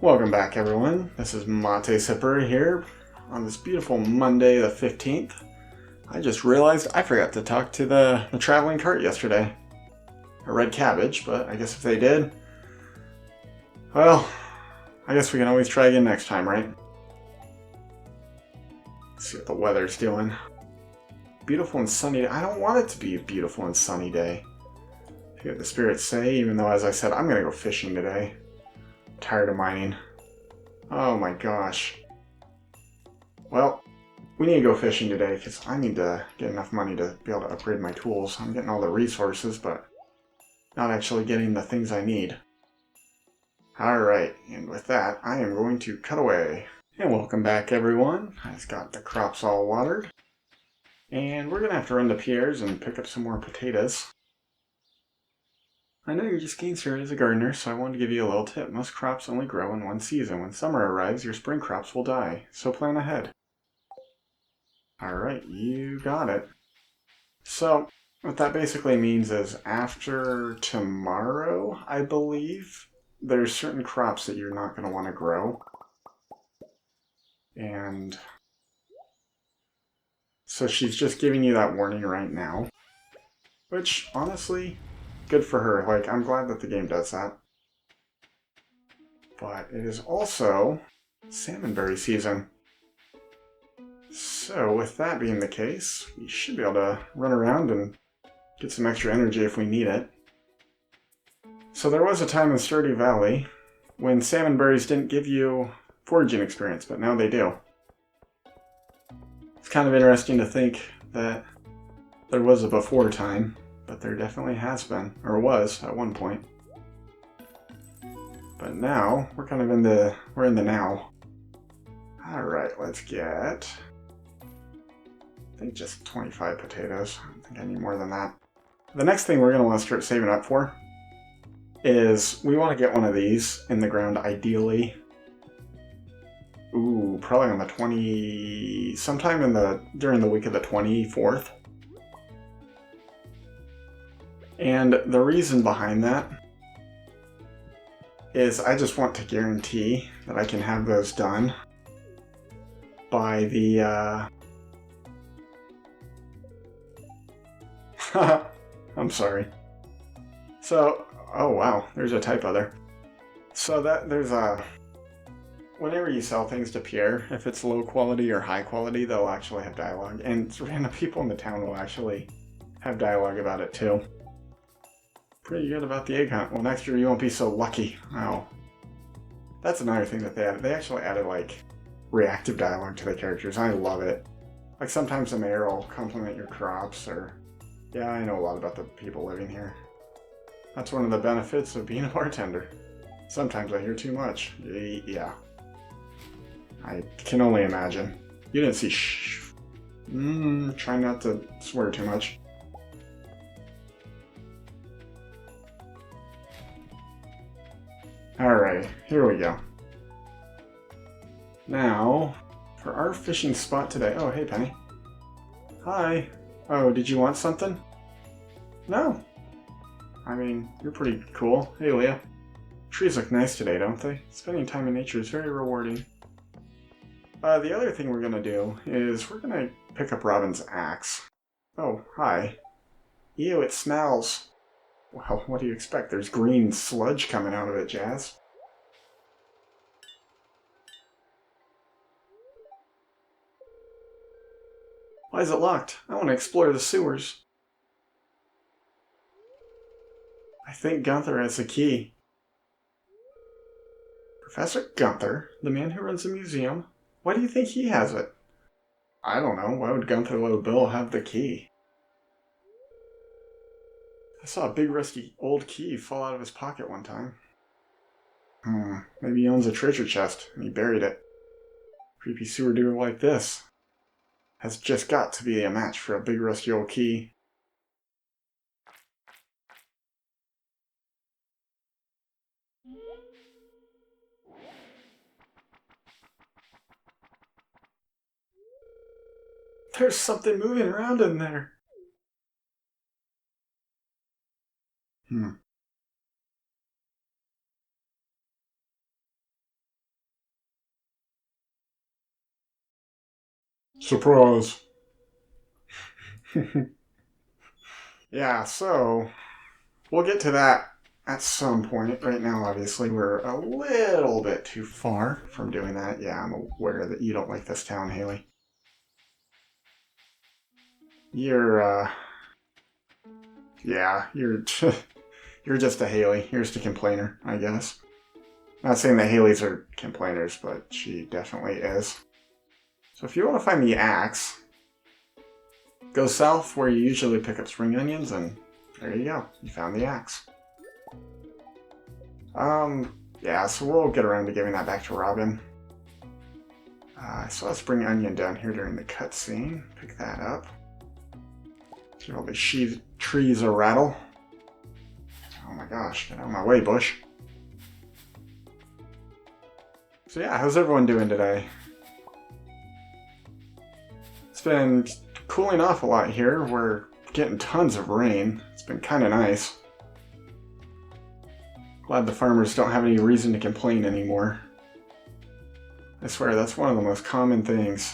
Welcome back, everyone. This is Mate Sipper here on this beautiful Monday the 15th. I just realized I forgot to talk to the traveling cart yesterday. A red cabbage, but I guess if they did, well, I guess we can always try again next time, right? Let's see what the weather's doing. Beautiful and sunny day. I don't want it to be a beautiful and sunny day. Hear what the spirits say, even though, as I said, I'm gonna go fishing today. Tired of mining. Oh my gosh. Well, we need to go fishing today because I need to get enough money to be able to upgrade my tools. I'm getting all the resources, but not actually getting the things I need. Alright, and with that, I am going to cut away. And welcome back, everyone. I've got the crops all watered. And we're going to have to run to Pierre's and pick up some more potatoes. I know you're just getting started as a gardener, so I wanted to give you a little tip. Most crops only grow in one season. When summer arrives, your spring crops will die, so plan ahead. Alright, you got it. So, what that basically means is after tomorrow, I believe, there's certain crops that you're not going to want to grow. And so she's just giving you that warning right now. Which, honestly, good for her. Like, I'm glad that the game does that. But it is also salmonberry season. So with that being the case, we should be able to run around and get some extra energy if we need it. So there was a time in Stardew Valley when salmonberries didn't give you foraging experience, but now they do. It's kind of interesting to think that there was a before time, but there definitely has been, or was at one point. But now, we're kind of in the now. Alright, let's get, I think just 25 potatoes. I don't think I need more than that. The next thing we're going to want to start saving up for is we want to get one of these in the ground, ideally. Ooh, probably on the sometime during the week of the 24th. And the reason behind that is I just want to guarantee that I can have those done by the, I'm sorry. So, oh wow, there's a typo there. So whenever you sell things to Pierre, if it's low quality or high quality, they'll actually have dialogue. And random people in the town will actually have dialogue about it too. Pretty good about the egg hunt. Well, next year you won't be so lucky. Oh. That's another thing that they added. They actually added, like, reactive dialogue to the characters. I love it. Like, sometimes the mayor will compliment your crops, or... Yeah, I know a lot about the people living here. That's one of the benefits of being a bartender. Sometimes I hear too much. Yeah. I can only imagine. You didn't see shh. Try not to swear too much. Alright, here we go. Now, for our fishing spot today... Oh, hey, Penny. Hi. Oh, did you want something? No. I mean, you're pretty cool. Hey, Leah. Trees look nice today, don't they? Spending time in nature is very rewarding. The other thing we're going to do is we're going to pick up Robin's axe. Oh, hi. Ew, it smells. Well, what do you expect? There's green sludge coming out of it, Jazz. Why is it locked? I want to explore the sewers. I think Gunther has the key. Professor Gunther? The man who runs the museum? Why do you think he has it? I don't know. Why would Gunther let Bill have the key? I saw a big rusty old key fall out of his pocket one time. Maybe he owns a treasure chest and he buried it. Creepy sewer dude like this has just got to be a match for a big rusty old key. There's something moving around in there. Surprise! Yeah, so we'll get to that at some point. Right now, obviously, we're a little bit too far from doing that. Yeah, I'm aware that you don't like this town, Haley. You're, yeah, you're, you're just a Haley. You're just a complainer, I guess. Not saying that Haleys are complainers, but she definitely is. So if you want to find the axe, go south where you usually pick up spring onions, and there you go. You found the axe. Yeah, so we'll get around to giving that back to Robin. I saw a spring onion down here during the cutscene. Pick that up. Give all the trees a rattle. Oh my gosh, get out of my way, bush. So yeah, how's everyone doing today? It's been cooling off a lot here. We're getting tons of rain. It's been kind of nice. Glad the farmers don't have any reason to complain anymore. I swear, that's one of the most common things.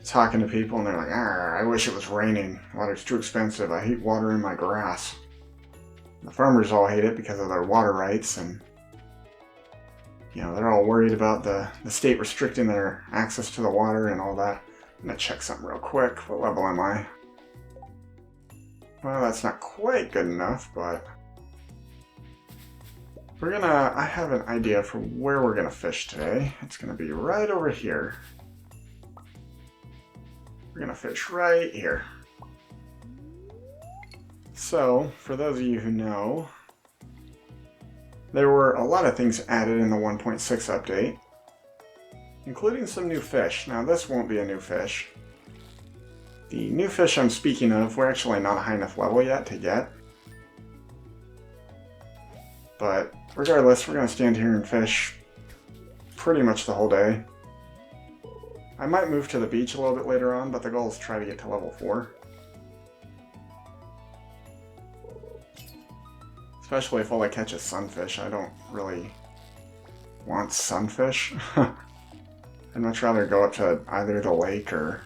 Talking to people and they're like, I wish it was raining. Water's too expensive. I hate watering my grass. The farmers all hate it because of their water rights, and you know, they're all worried about the state restricting their access to the water and all that. I'm gonna check something real quick. What level am I? Well, that's not quite good enough, but I have an idea for where we're gonna fish today. It's gonna be right over here. We're gonna fish right here. So, for those of you who know, there were a lot of things added in the 1.6 update, including some new fish. Now, this won't be a new fish. The new fish I'm speaking of, we're actually not a high enough level yet to get. But regardless, we're going to stand here and fish pretty much the whole day. I might move to the beach a little bit later on, but the goal is to try to get to level 4. Especially if all I catch is sunfish. I don't really want sunfish. I'd much rather go up to either the lake or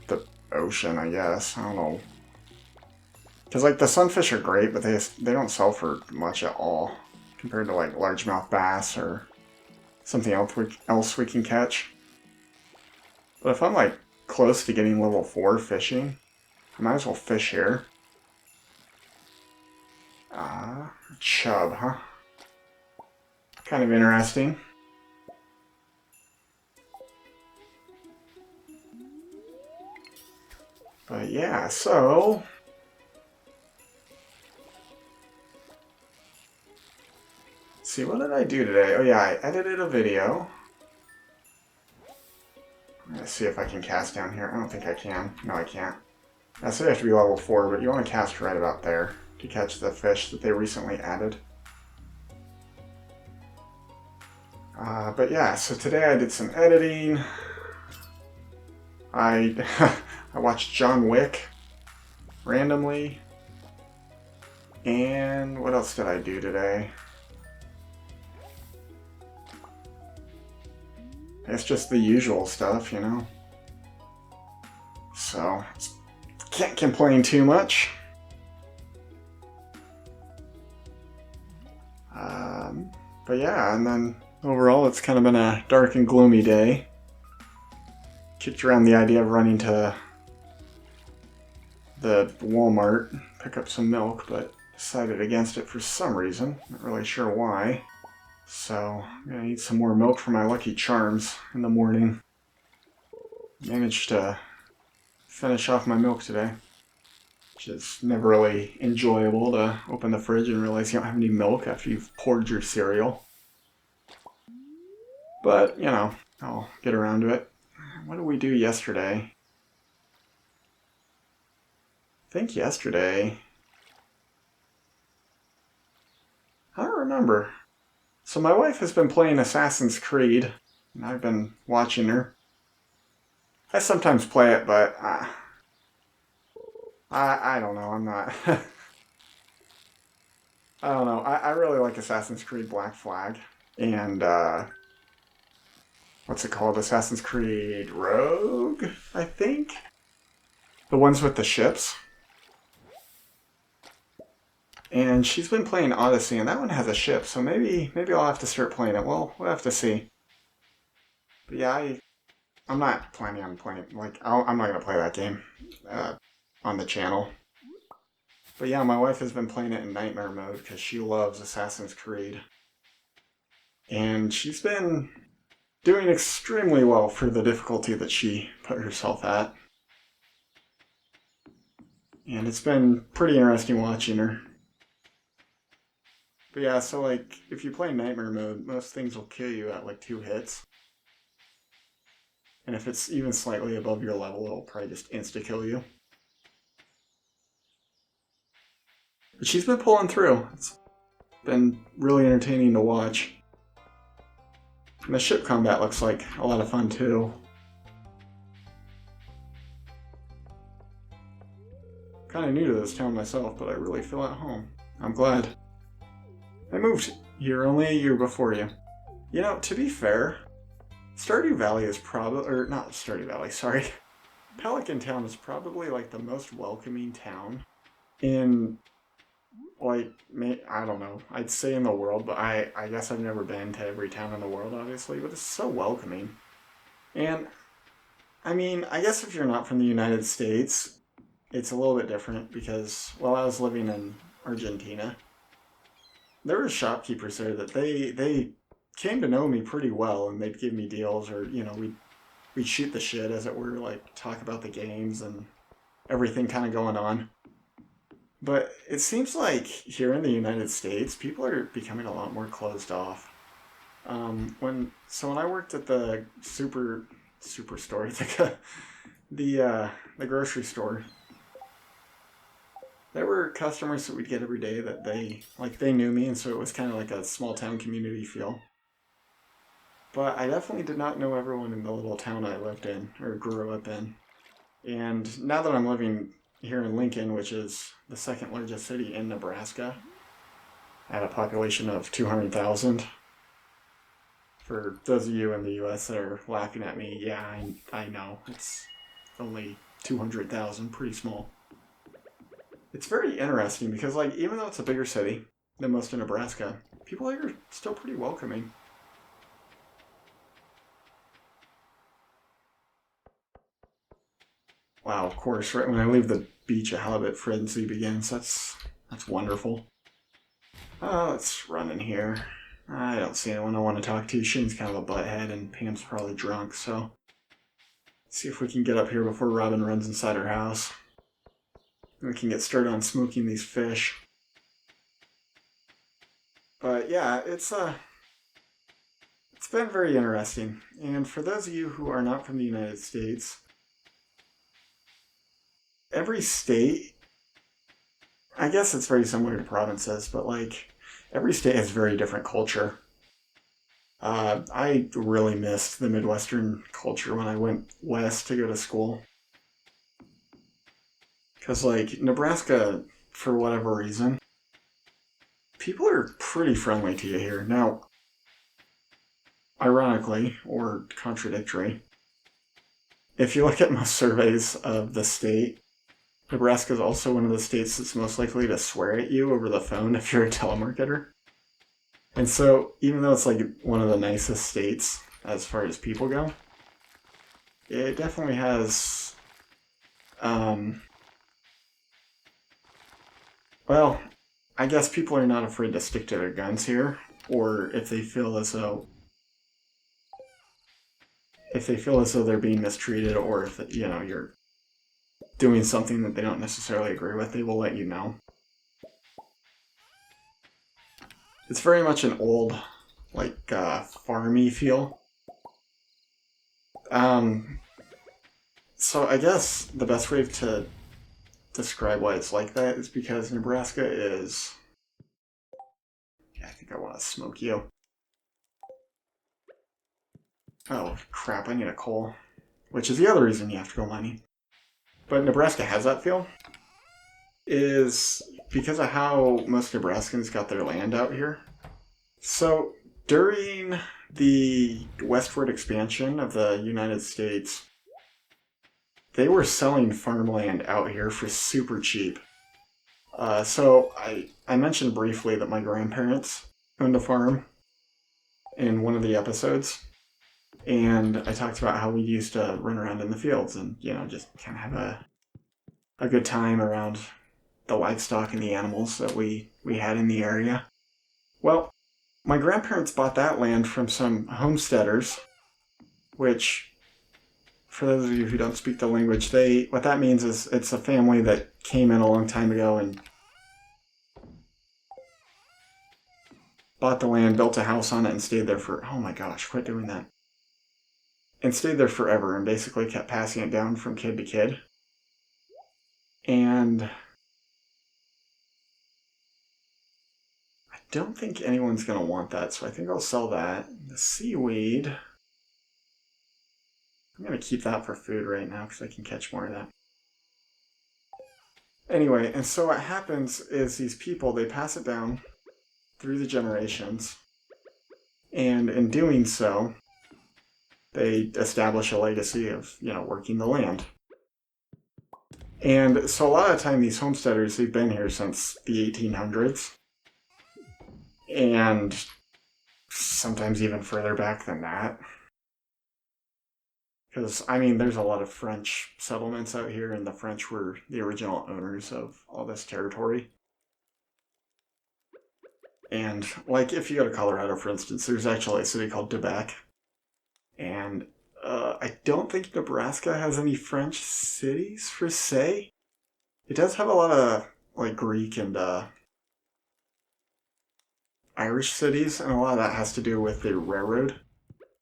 the ocean, I guess. I don't know. Because, like, the sunfish are great, but they don't sell for much at all compared to, like, largemouth bass or something else we can catch. But if I'm, like, close to getting level 4 fishing, I might as well fish here. Chub, huh? Kind of interesting. But yeah, so let's see, what did I do today? Oh yeah, I edited a video. I'm gonna see if I can cast down here. I don't think I can. No, I can't. I say I have to be level 4, but you want to cast right about there to catch the fish that they recently added. But yeah, so today I did some editing. I watched John Wick randomly. And what else did I do today? It's just the usual stuff, you know. So, can't complain too much. But yeah, and then overall it's kind of been a dark and gloomy day. Kicked around the idea of running to the Walmart, pick up some milk, but decided against it for some reason. Not really sure why. So, I'm gonna eat some more milk for my Lucky Charms in the morning. Managed to finish off my milk today, which is never really enjoyable to open the fridge and realize you don't have any milk after you've poured your cereal. But, you know, I'll get around to it. What did we do yesterday? I think yesterday... I don't remember. So my wife has been playing Assassin's Creed, and I've been watching her. I sometimes play it, but I don't know, I'm not... I don't know, I really like Assassin's Creed Black Flag, and what's it called? Assassin's Creed Rogue, I think? The ones with the ships. And she's been playing Odyssey, and that one has a ship, so maybe I'll have to start playing it. Well, we'll have to see. But yeah, I'm not planning on playing, like, I'm not going to play that game on the channel. But yeah, my wife has been playing it in nightmare mode because she loves Assassin's Creed. And she's been doing extremely well for the difficulty that she put herself at. And it's been pretty interesting watching her. But yeah, so like, if you play nightmare mode, most things will kill you at like 2 hits. And if it's even slightly above your level, it'll probably just insta-kill you. But she's been pulling through. It's been really entertaining to watch. And the ship combat looks like a lot of fun too. Kind of new to this town myself, but I really feel at home. I'm glad. I moved here only a year before you. You know, to be fair, Stardew Valley is probably, or not Stardew Valley, sorry. Pelican Town is probably like the most welcoming town in, like, I don't know, I'd say in the world, but I guess I've never been to every town in the world, obviously, but it's so welcoming. And, I mean, I guess if you're not from the United States, it's a little bit different because while I was living in Argentina, there were shopkeepers there that they came to know me pretty well, and they'd give me deals, or, you know, we'd shoot the shit, as it were, like, talk about the games and everything kind of going on. But it seems like here in the United States, people are becoming a lot more closed off. When I worked at the superstore, the grocery store, there were customers that we'd get every day that they knew me, and so it was kind of like a small town community feel. But I definitely did not know everyone in the little town I lived in, or grew up in. And now that I'm living here in Lincoln, which is the second largest city in Nebraska, at a population of 200,000. For those of you in the US that are laughing at me, yeah, I know, it's only 200,000, pretty small. It's very interesting because, like, even though it's a bigger city than most of Nebraska, people are still pretty welcoming. Wow, of course, right when I leave the beach, a halibut frenzy begins. That's wonderful. Let's run in here. I don't see anyone I want to talk to. Shane's kind of a butthead, and Pam's probably drunk, so let's see if we can get up here before Robin runs inside her house. We can get started on smoking these fish. But yeah, it's been very interesting. And for those of you who are not from the United States, every state, I guess it's very similar to provinces, but like every state has very different culture. I really missed the Midwestern culture when I went west to go to school. Because, like, Nebraska, for whatever reason, people are pretty friendly to you here. Now, ironically, or contradictory, if you look at most surveys of the state, Nebraska is also one of the states that's most likely to swear at you over the phone if you're a telemarketer. And so, even though it's like one of the nicest states as far as people go, it definitely has, well, I guess people are not afraid to stick to their guns here, or if they feel as though they're being mistreated, or if, you know, you're doing something that they don't necessarily agree with, they will let you know. It's very much an old, like, farmy feel. So I guess the best way to describe why it's like that is because Nebraska is... Yeah, I think I want to smoke you. Oh, crap, I need a coal. Which is the other reason you have to go mining. But Nebraska has that feel. Is because of how most Nebraskans got their land out here. So during the westward expansion of the United States, they were selling farmland out here for super cheap. So I mentioned briefly that my grandparents owned a farm in one of the episodes. And I talked about how we used to run around in the fields and, just kind of have a good time around the livestock and the animals that we had in the area. Well, my grandparents bought that land from some homesteaders, which, for those of you who don't speak the language, what that means is it's a family that came in a long time ago and bought the land, built a house on it, and stayed there for, oh my gosh, quit doing that. And stayed there forever and basically kept passing it down from kid to kid. And I don't think anyone's going to want that, so I think I'll sell that. The seaweed, I'm going to keep that for food right now because I can catch more of that. Anyway, and so what happens is these people, they pass it down through the generations, and in doing so, they establish a legacy of, working the land. And so a lot of the time, these homesteaders, they've been here since the 1800s. And sometimes even further back than that. Because, there's a lot of French settlements out here, and the French were the original owners of all this territory. And, if you go to Colorado, for instance, there's actually a city called Quebec. And I don't think Nebraska has any French cities, per se. It does have a lot of, Greek and Irish cities, and a lot of that has to do with the railroad.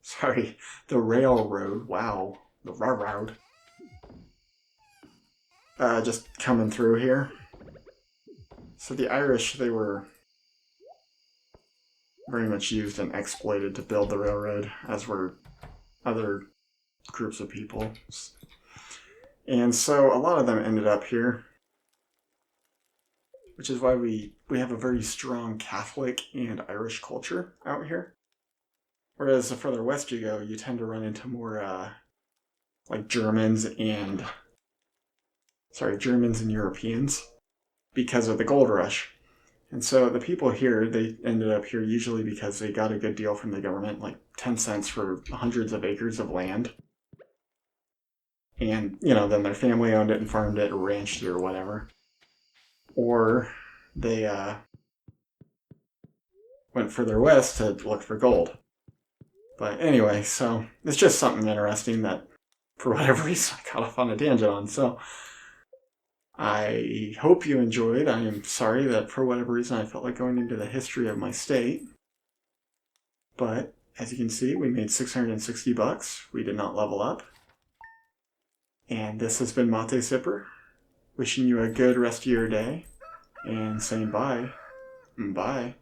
Sorry, the railroad. Wow, the railroad. Just coming through here. So the Irish, they were very much used and exploited to build the railroad, as were other groups of people. And so a lot of them ended up here, which is why we have a very strong Catholic and Irish culture out here. Whereas the further west you go, you tend to run into more Germans and Europeans because of the gold rush. And so the people here, they ended up here usually because they got a good deal from the government, 10 cents for hundreds of acres of land. And, then their family owned it and farmed it or ranched it or whatever. Or they went further west to look for gold. But anyway, so it's just something interesting that, for whatever reason, I got off on a tangent on. So I hope you enjoyed. I am sorry that for whatever reason I felt like going into the history of my state. But as you can see, we made $660. We did not level up. And this has been Mate Sipper, wishing you a good rest of your day and saying bye. Bye.